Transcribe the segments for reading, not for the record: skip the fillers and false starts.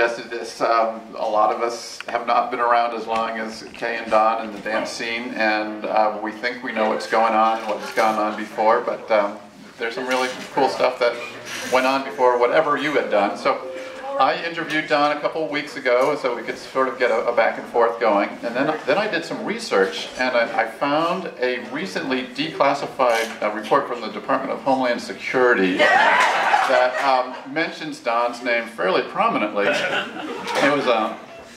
Suggested this. A lot of us have not been around as long as Kay and Don in the dance scene, and we think we know what's going on, what's gone on before, but there's some really cool stuff that went on before whatever you had done. So I interviewed Don a couple of weeks ago so we could sort of get a back and forth going, and then I did some research, and I found a recently declassified report from the Department of Homeland Security that mentions Don's name fairly prominently. It was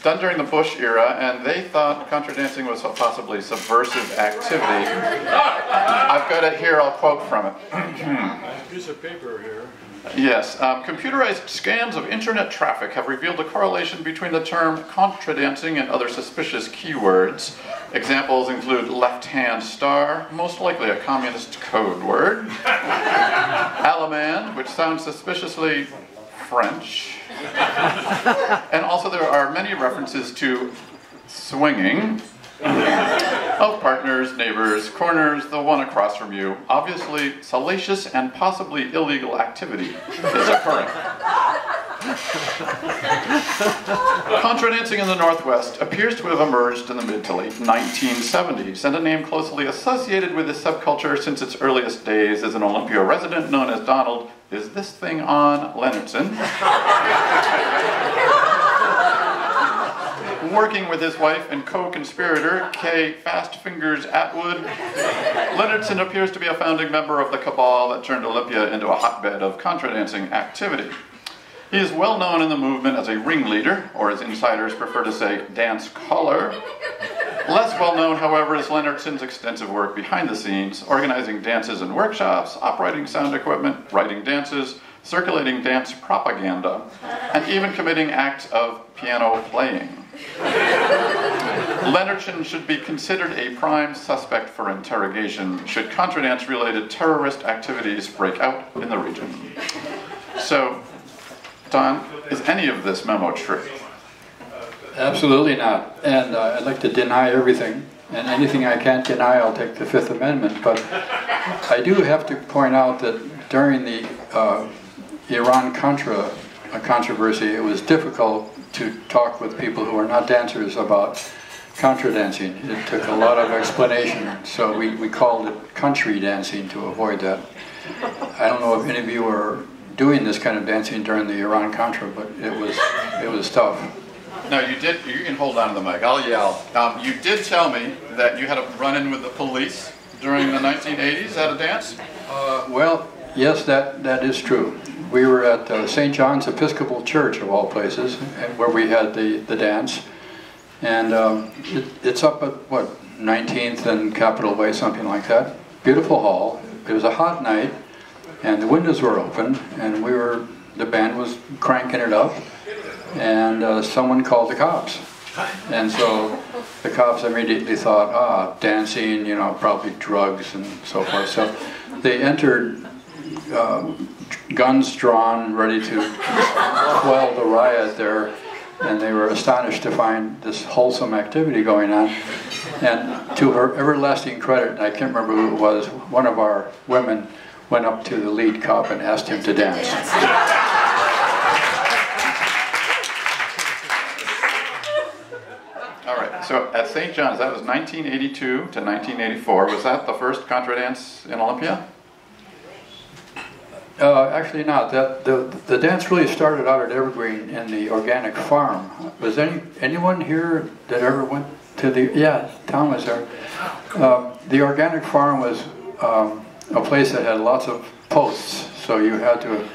done during the Bush era, and they thought contra dancing was a possibly subversive activity. I've got it here, I'll quote from it. Nice piece of paper here. Yes, computerized scans of internet traffic have revealed a correlation between the term contra dancing and other suspicious keywords. Examples include left-hand star, most likely a communist code word, Alaman, which sounds suspiciously French, and also there are many references to swinging of partners, neighbors, corners, the one across from you. Obviously, salacious and possibly illegal activity is occurring. Contra dancing in the Northwest appears to have emerged in the mid to late 1970s, and a name closely associated with this subculture since its earliest days as an Olympia resident known as Donald is this thing on Lennartson. Working with his wife and co-conspirator, Kay Fast Fingers Atwood, Lennartson appears to be a founding member of the cabal that turned Olympia into a hotbed of contra dancing activity. He is well known in the movement as a ringleader, or as insiders prefer to say, dance caller. Less well known, however, is Lennartson's extensive work behind the scenes, organizing dances and workshops, operating sound equipment, writing dances, circulating dance propaganda, and even committing acts of piano playing. Lennartson should be considered a prime suspect for interrogation should contra dance related terrorist activities break out in the region. So, Don, is any of this memo true? Absolutely not. And I'd like to deny everything. And anything I can't deny, I'll take the Fifth Amendment. But I do have to point out that during the Iran-Contra controversy, it was difficult to talk with people who are not dancers about contra dancing. It took a lot of explanation, so we called it country dancing to avoid that. I don't know if any of you were doing this kind of dancing during the Iran-Contra, but it was tough. No, you did. You can hold on to the mic. I'll yell. You did tell me that you had a run-in with the police during the 1980s at a dance? Well, yes, that is true. We were at St. John's Episcopal Church, of all places, where we had the dance. And it's up at, what, 19th and Capitol Way, something like that. Beautiful hall. It was a hot night, and the windows were open, and the band was cranking it up, and someone called the cops. And so the cops immediately thought, dancing, you know, probably drugs and so forth. So they entered, guns drawn, ready to quell the riot there, and they were astonished to find this wholesome activity going on. And to her everlasting credit, I can't remember who it was, one of our women went up to the lead cop and asked him to dance. All right, so at St. John's, that was 1982 to 1984. Was that the first contra dance in Olympia? Actually not. The dance really started out at Evergreen in the organic farm. Was anyone here that ever went to the, yeah, Tom was there. The organic farm was a place that had lots of posts, so you had to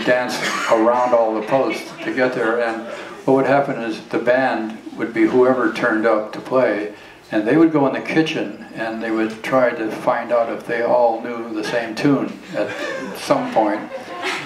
dance around all the posts to get there. And what would happen is the band would be whoever turned up to play, and they would go in the kitchen and they would try to find out if they all knew the same tune at some point.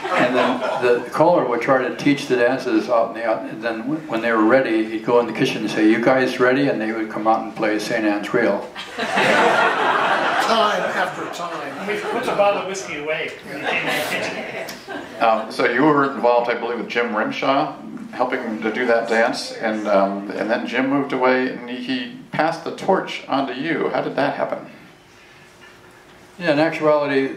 And then the caller would try to teach the dances out in the out, and then when they were ready, he'd go in the kitchen and say, "You guys ready?" And they would come out and play St. Anne's Reel. Time after time. We put the bottle of whiskey away when you came in the kitchen. So you were involved, I believe, with Jim Rimshaw, helping to do that dance, and then Jim moved away, and he passed the torch on to you. How did that happen? Yeah, in actuality,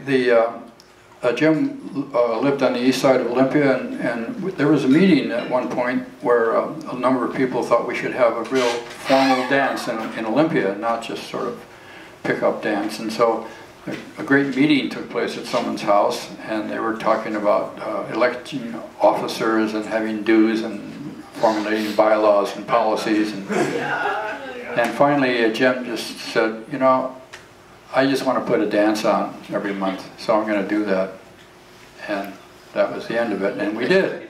Jim lived on the east side of Olympia, and there was a meeting at one point where a number of people thought we should have a real formal dance in Olympia, not just sort of pick-up dance. And so a great meeting took place at someone's house, and they were talking about electing officers and having dues and formulating bylaws and policies. And finally, Jim just said, you know, I just want to put a dance on every month, so I'm going to do that. And that was the end of it, and we did.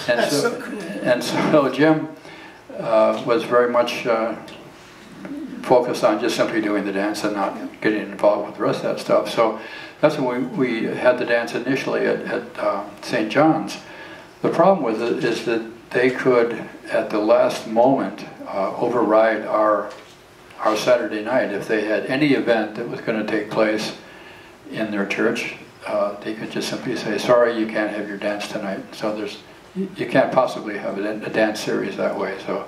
And so Jim was very much focused on just simply doing the dance and not getting involved with the rest of that stuff. So that's when we had the dance initially at St. John's. The problem with it is that they could, at the last moment, override our Saturday night. If they had any event that was going to take place in their church, they could just simply say, sorry, you can't have your dance tonight. So you can't possibly have a dance series that way. So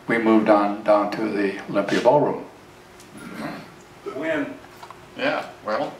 we moved on down to the Olympia Ballroom. When? Yeah, well,